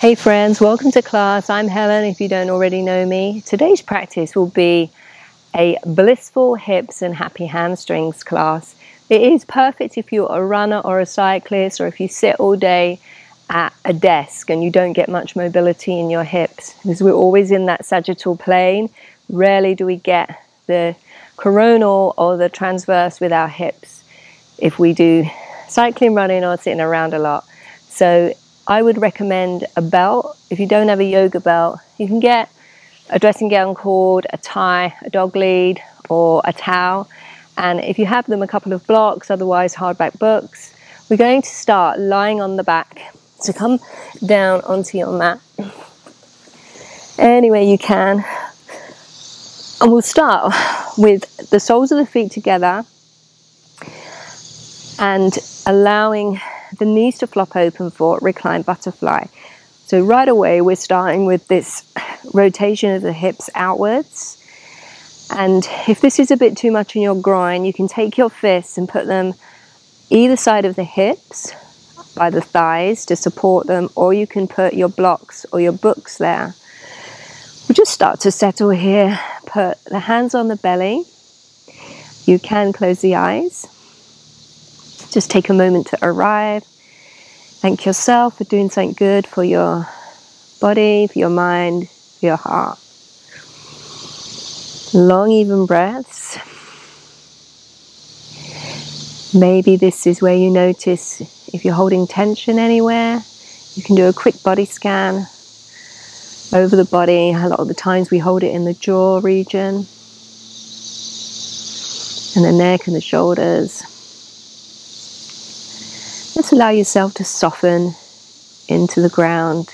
Hey friends, welcome to class. I'm Helen if you don't already know me. Today's practice will be a blissful hips and happy hamstrings class. It is perfect if you're a runner or a cyclist, or if you sit all day at a desk and you don't get much mobility in your hips, because we're always in that sagittal plane. Rarely do we get the coronal or the transverse with our hips if we do cycling, running, or sitting around a lot. So I would recommend a belt. If you don't have a yoga belt, you can get a dressing gown cord, a tie, a dog lead, or a towel. And if you have them, a couple of blocks, otherwise hardback books. We're going to start lying on the back. So come down onto your mat any way you can. And we'll start with the soles of the feet together and allowing the knees to flop open for reclined butterfly. So right away we're starting with this rotation of the hips outwards, and if this is a bit too much in your groin, you can take your fists and put them either side of the hips by the thighs to support them, or you can put your blocks or your books there. We'll just start to settle here. Put the hands on the belly. You can close the eyes. Just take a moment to arrive. Thank yourself for doing something good for your body, for your mind, for your heart. Long, even breaths. Maybe this is where you notice if you're holding tension anywhere. You can do a quick body scan over the body. A lot of the times we hold it in the jaw region and the neck and the shoulders. Just allow yourself to soften into the ground.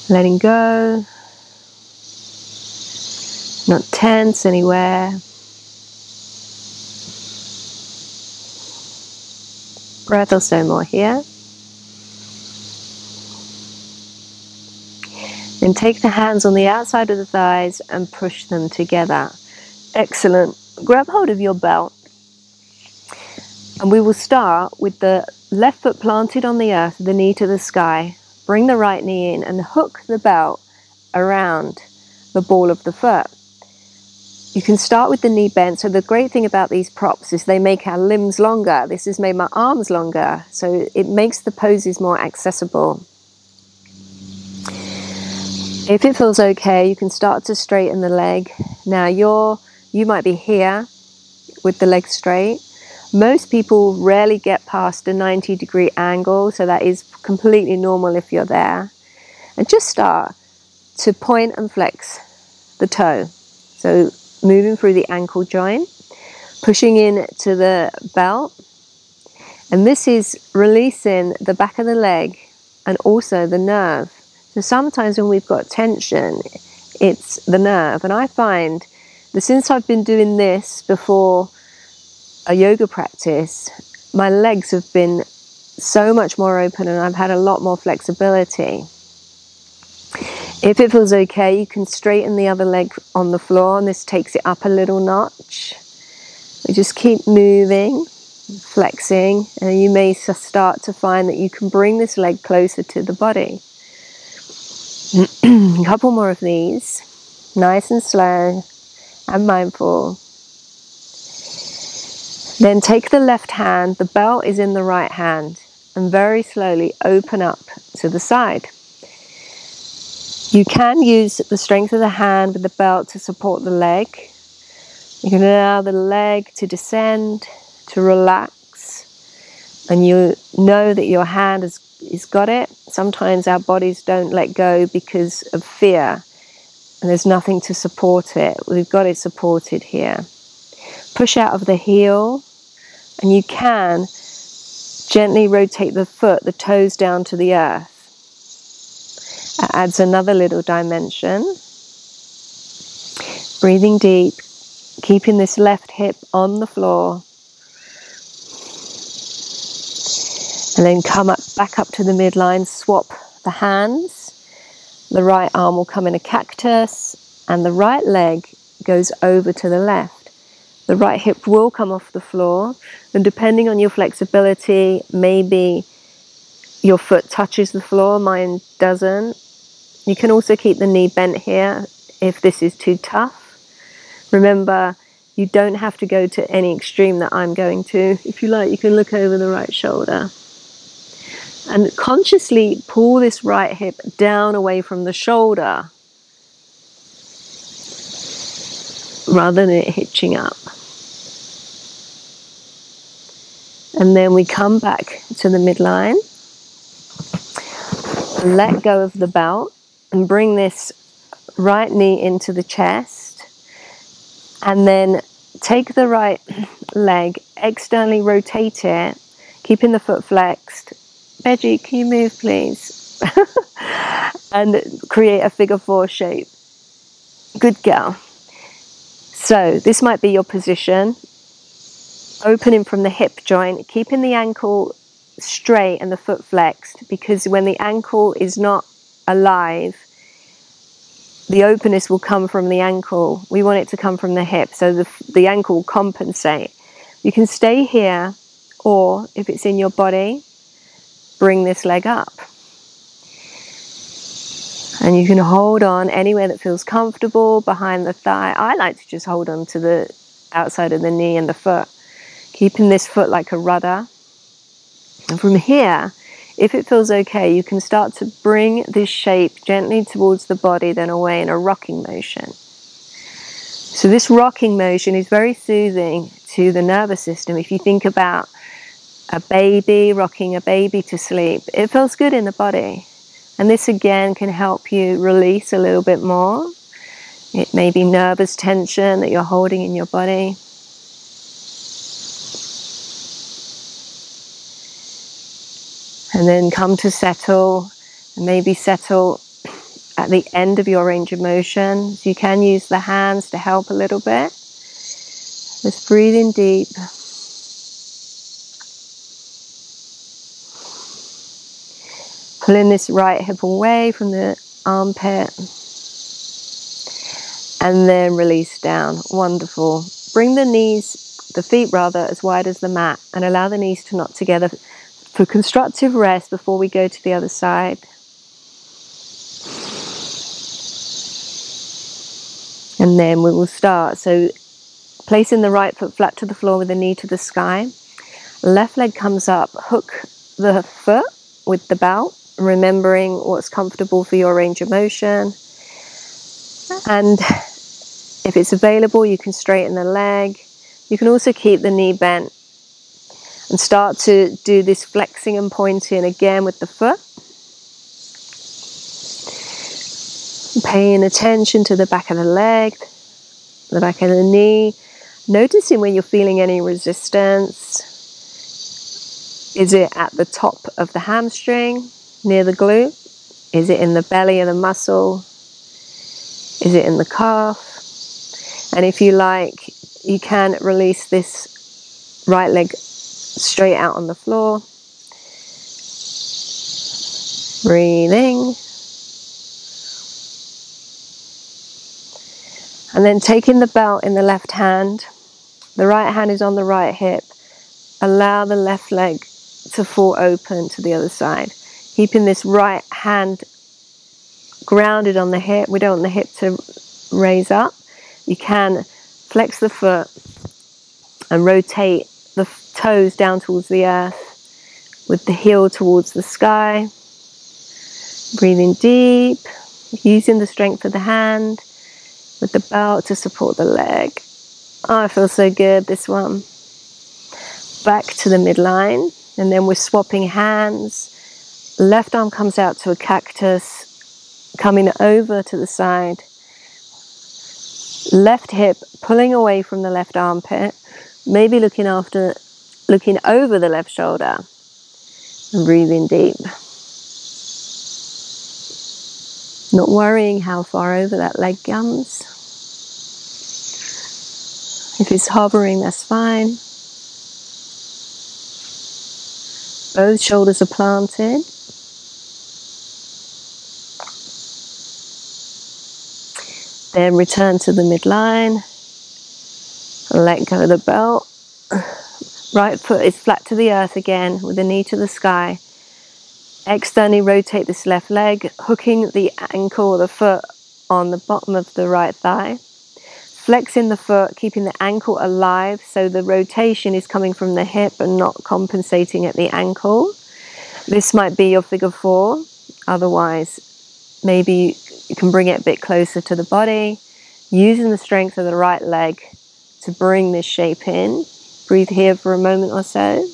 Letting go. Not tense anywhere. Breath or so more here. Then take the hands on the outside of the thighs and push them together. Excellent. Grab hold of your belt. And we will start with the left foot planted on the earth, the knee to the sky. Bring the right knee in and hook the belt around the ball of the foot. You can start with the knee bent. So the great thing about these props is they make our limbs longer. This has made my arms longer, so it makes the poses more accessible. If it feels okay, you can start to straighten the leg. Now you might be here with the leg straight. Most people rarely get past a 90-degree angle, so that is completely normal if you're there. And just start to point and flex the toe. So moving through the ankle joint, pushing in to the belt. And this is releasing the back of the leg and also the nerve. So sometimes when we've got tension, it's the nerve. And I find that since I've been doing this before a yoga practice, my legs have been so much more open and I've had a lot more flexibility. If it feels okay, you can straighten the other leg on the floor, and this takes it up a little notch. We just keep moving, flexing, and you may start to find that you can bring this leg closer to the body. A couple more of these, nice and slow and mindful. Then take the left hand, the belt is in the right hand, and very slowly open up to the side. You can use the strength of the hand with the belt to support the leg. You can allow the leg to descend, to relax, and you know that your hand has got it. Sometimes our bodies don't let go because of fear, and there's nothing to support it. We've got it supported here. Push out of the heel, and you can gently rotate the foot, the toes down to the earth. That adds another little dimension. Breathing deep, keeping this left hip on the floor. And then come back up to the midline, swap the hands. The right arm will come in a cactus, and the right leg goes over to the left. The right hip will come off the floor, and depending on your flexibility, maybe your foot touches the floor, mine doesn't. You can also keep the knee bent here if this is too tough. Remember, you don't have to go to any extreme that I'm going to. If you like, you can look over the right shoulder. And consciously pull this right hip down away from the shoulder, rather than it hitching up. And then we come back to the midline. Let go of the belt and bring this right knee into the chest. And then take the right leg, externally rotate it, keeping the foot flexed. Veggie, can you move please? And create a figure 4 shape. Good girl. So this might be your position. Opening from the hip joint, keeping the ankle straight and the foot flexed, because when the ankle is not alive, the openness will come from the ankle. We want it to come from the hip, so the ankle will compensate. You can stay here, or if it's in your body, bring this leg up. And you can hold on anywhere that feels comfortable, behind the thigh. I like to just hold on to the outside of the knee and the foot, keeping this foot like a rudder. And from here, if it feels okay, you can start to bring this shape gently towards the body, then away in a rocking motion. So this rocking motion is very soothing to the nervous system. If you think about a baby, rocking a baby to sleep, it feels good in the body. And this again can help you release a little bit more. It may be nervous tension that you're holding in your body. And then come to settle, and maybe settle at the end of your range of motion. So you can use the hands to help a little bit. Just breathe in deep. Pulling this right hip away from the armpit. And then release down. Wonderful. Bring the knees, the feet rather, as wide as the mat, and allow the knees to knot together for constructive rest before we go to the other side. And then we will start. So placing the right foot flat to the floor with the knee to the sky. Left leg comes up, hook the foot with the belt, remembering what's comfortable for your range of motion. And if it's available, you can straighten the leg. You can also keep the knee bent and start to do this flexing and pointing again with the foot. Paying attention to the back of the leg, the back of the knee. Noticing when you're feeling any resistance. Is it at the top of the hamstring, near the glute? Is it in the belly of the muscle? Is it in the calf? And if you like, you can release this right leg straight out on the floor. Breathing. And then taking the belt in the left hand. The right hand is on the right hip. Allow the left leg to fall open to the other side. Keeping this right hand grounded on the hip. We don't want the hip to raise up. You can flex the foot and rotate the toes down towards the earth with the heel towards the sky. Breathing deep, using the strength of the hand with the belt to support the leg. Oh, it feels so good, this one. Back to the midline, and then we're swapping hands. Left arm comes out to a cactus, coming over to the side. Left hip pulling away from the left armpit, maybe looking over the left shoulder. And breathing deep. Not worrying how far over that leg comes. If it's hovering, that's fine. Both shoulders are planted. Then return to the midline. Let go of the belt. Right foot is flat to the earth again with the knee to the sky. Externally rotate this left leg, hooking the ankle or the foot on the bottom of the right thigh. Flexing the foot, keeping the ankle alive, so the rotation is coming from the hip and not compensating at the ankle. This might be your figure 4. Otherwise, maybe you can bring it a bit closer to the body, using the strength of the right leg to bring this shape in. Breathe here for a moment or so.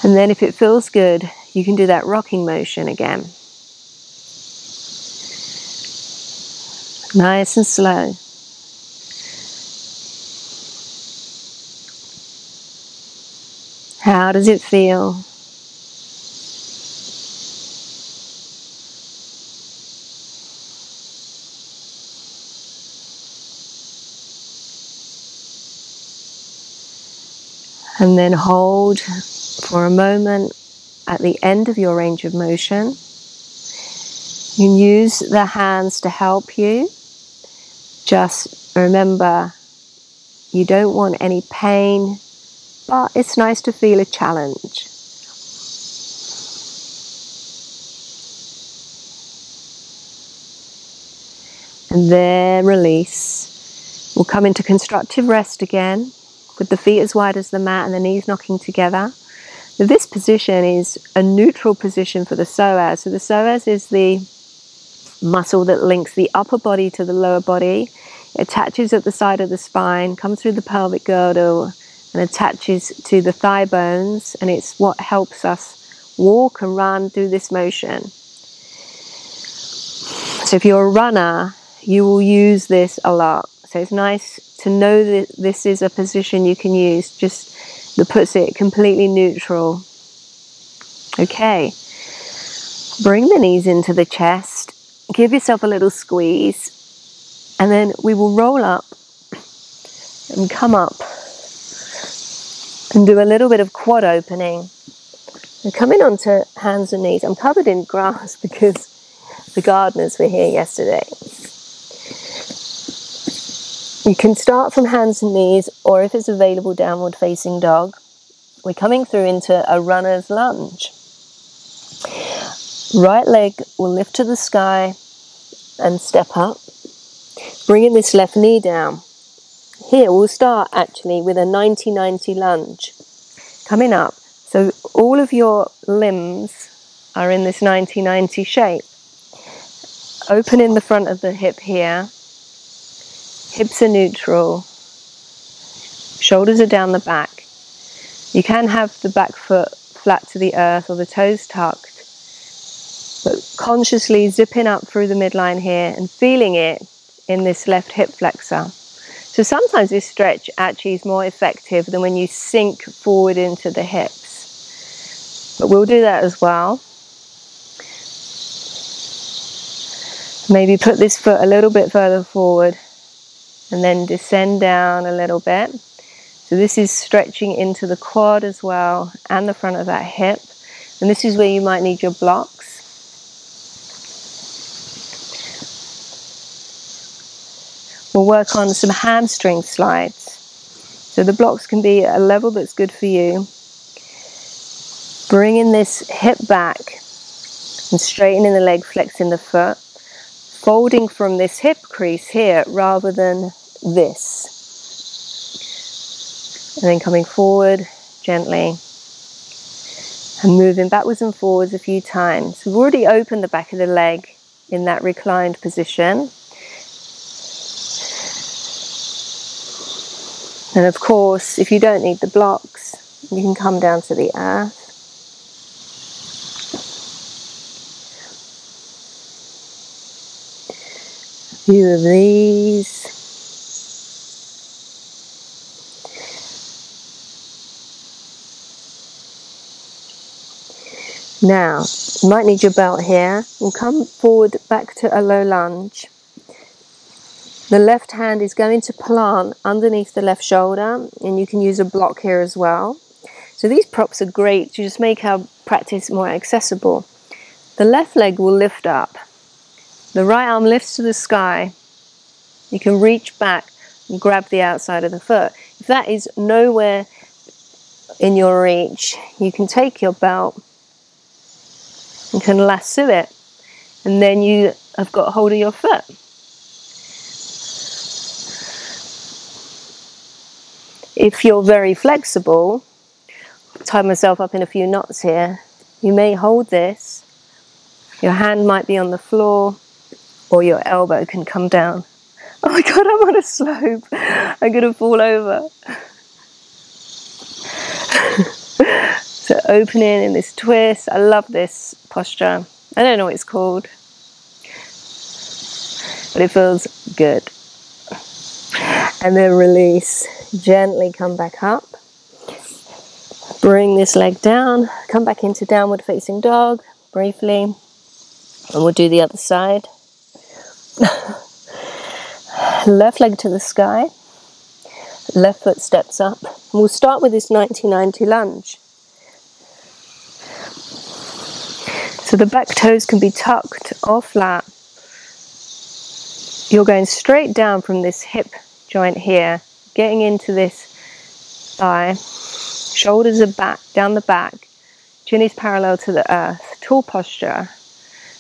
And then if it feels good, you can do that rocking motion again. Nice and slow. How does it feel? And then hold for a moment at the end of your range of motion. You can use the hands to help you. Just remember, you don't want any pain, but it's nice to feel a challenge. And then release. We'll come into constructive rest again, with the feet as wide as the mat and the knees knocking together. Now, this position is a neutral position for the psoas. So the psoas is the muscle that links the upper body to the lower body. It attaches at the side of the spine, comes through the pelvic girdle and attaches to the thigh bones, and it's what helps us walk and run through this motion. So if you're a runner, you will use this a lot. So it's nice to know that this is a position you can use, just that puts it completely neutral. Okay, bring the knees into the chest, give yourself a little squeeze, and then we will roll up and come up and do a little bit of quad opening. So coming onto hands and knees. I'm covered in grass because the gardeners were here yesterday. You can start from hands and knees, or if it's available, downward facing dog. We're coming through into a runner's lunge. Right leg will lift to the sky and step up. Bringing this left knee down. Here we'll start actually with a 90-90 lunge. Coming up. So all of your limbs are in this 90-90 shape. Opening the front of the hip here. Hips are neutral, shoulders are down the back. You can have the back foot flat to the earth or the toes tucked, but consciously zipping up through the midline here and feeling it in this left hip flexor. So sometimes this stretch actually is more effective than when you sink forward into the hips, but we'll do that as well. Maybe put this foot a little bit further forward and then descend down a little bit. So this is stretching into the quad as well and the front of that hip. And this is where you might need your blocks. We'll work on some hamstring slides. So the blocks can be a level that's good for you. Bringing this hip back and straightening the leg, flexing the foot. Folding from this hip crease here rather than this. And then coming forward gently and moving backwards and forwards a few times. We've already opened the back of the leg in that reclined position. And of course, if you don't need the blocks, you can come down to the earth. Few of these. Now, you might need your belt here. We'll come forward back to a low lunge. The left hand is going to plant underneath the left shoulder, and you can use a block here as well. So these props are great to just make our practice more accessible. The left leg will lift up. The right arm lifts to the sky. You can reach back and grab the outside of the foot. If that is nowhere in your reach, you can take your belt You can lasso it, and then you have got hold of your foot. If you're very flexible, tie myself up in a few knots here, you may hold this, your hand might be on the floor, or your elbow can come down. Oh my God, I'm on a slope. I'm going to fall over. So opening in this twist. I love this posture. I don't know what it's called, but it feels good. And then release. Gently come back up. Bring this leg down. Come back into downward facing dog briefly. And we'll do the other side. Left leg to the sky. Left foot steps up. And we'll start with this 90-90 lunge. So the back toes can be tucked or flat. You're going straight down from this hip joint here, getting into this thigh. Shoulders are back, down the back. Chin is parallel to the earth. Tall posture.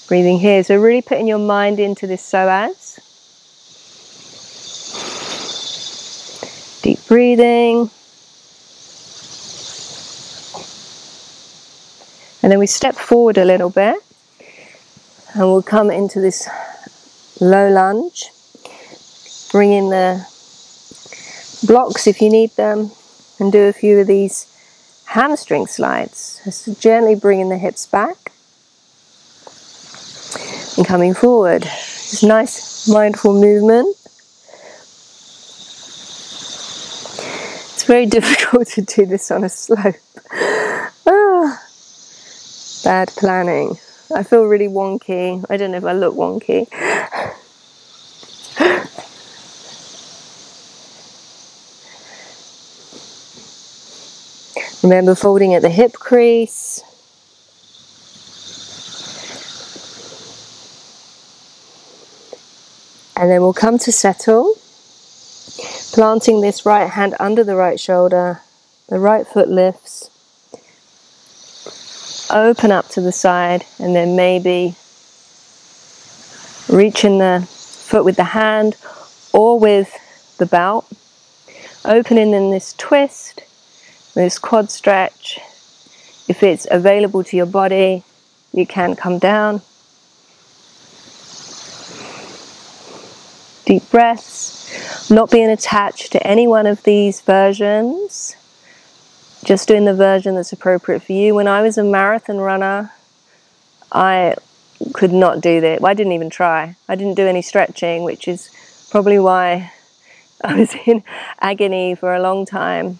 Breathing here. So really putting your mind into this psoas. Deep breathing. And then we step forward a little bit. And we'll come into this low lunge. Bring in the blocks if you need them. And do a few of these hamstring slides. So gently bringing the hips back. And coming forward. Just nice mindful movement. It's very difficult to do this on a slope. Bad planning. I feel really wonky. I don't know if I look wonky. Remember folding at the hip crease. And then we'll come to settle. Planting this right hand under the right shoulder. The right foot lifts. Open up to the side, and then maybe reaching the foot with the hand or with the belt. Opening in this twist, this quad stretch. If it's available to your body, you can come down. Deep breaths. Not being attached to any one of these versions. Just doing the version that's appropriate for you. When I was a marathon runner, I could not do that. I didn't even try. I didn't do any stretching, which is probably why I was in agony for a long time.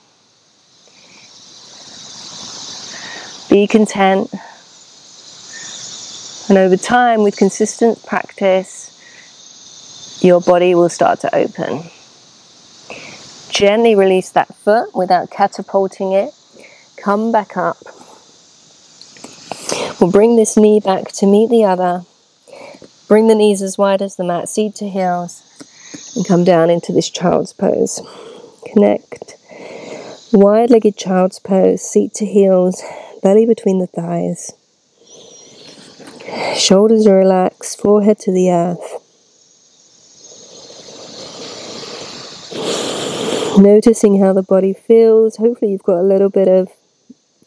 Be content. And over time, with consistent practice, your body will start to open. Gently release that foot without catapulting it. Come back up. We'll bring this knee back to meet the other. Bring the knees as wide as the mat, seat to heels, and come down into this child's pose. Connect. Wide-legged child's pose, seat to heels, belly between the thighs. Shoulders are relaxed, forehead to the earth. Noticing how the body feels. Hopefully you've got a little bit of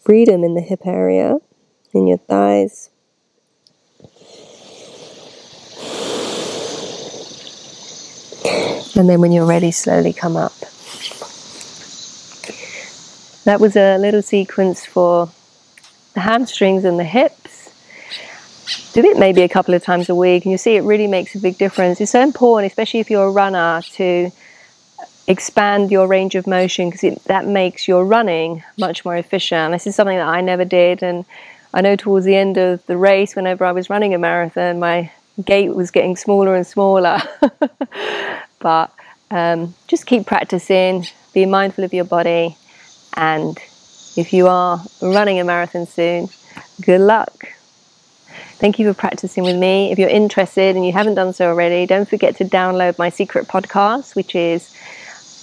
freedom in the hip area, in your thighs. And then when you're ready, slowly come up. That was a little sequence for the hamstrings and the hips. Do it maybe a couple of times a week, and you see it really makes a big difference. It's so important, especially if you're a runner, to expand your range of motion, because that makes your running much more efficient. This is something that I never did, and I know towards the end of the race, whenever I was running a marathon, my gait was getting smaller and smaller. But just keep practicing, be mindful of your body, and if you are running a marathon soon, good luck. Thank you for practicing with me. If you're interested and you haven't done so already, don't forget to download my secret podcast, which is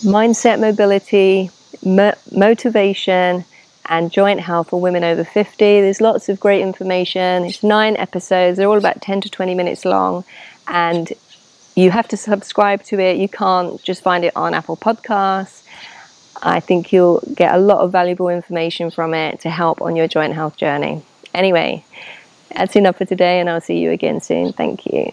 mindset, mobility, motivation, and joint health for women over 50. There's lots of great information. It's 9 episodes. They're all about 10 to 20 minutes long, and you have to subscribe to it. You can't just find it on Apple Podcasts. I think you'll get a lot of valuable information from it to help on your joint health journey. Anyway, that's enough for today, and I'll see you again soon. Thank you.